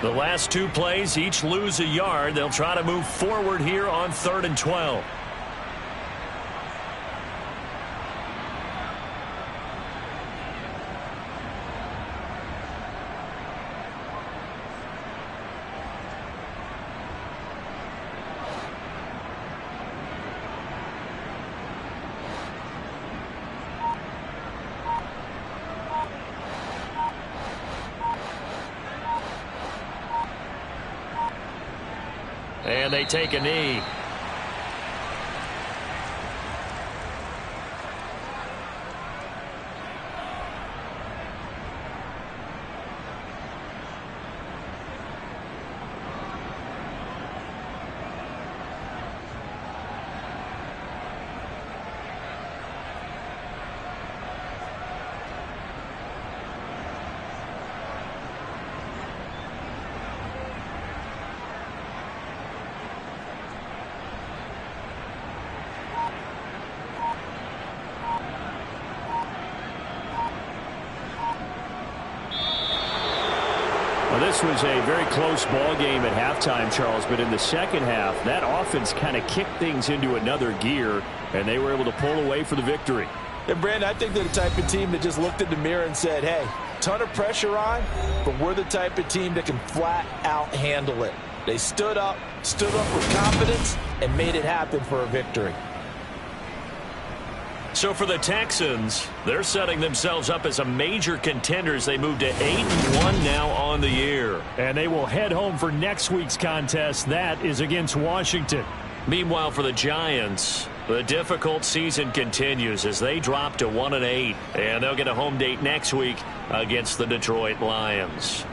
The last 2 plays, each lose a yard. They'll try to move forward here on 3rd and 12. And they take a knee. This was a very close ball game at halftime, Charles, but in the second half, that offense kind of kicked things into another gear, and they were able to pull away for the victory. And Brandon, I think they're the type of team that just looked in the mirror and said, hey, ton of pressure on, but we're the type of team that can flat out handle it. They stood up with confidence, and made it happen for a victory. So for the Texans, they're setting themselves up as a major contender as they move to 8-1 now on the year. And they will head home for next week's contest. That is against Washington. Meanwhile, for the Giants, the difficult season continues as they drop to 1-8, and they'll get a home date next week against the Detroit Lions.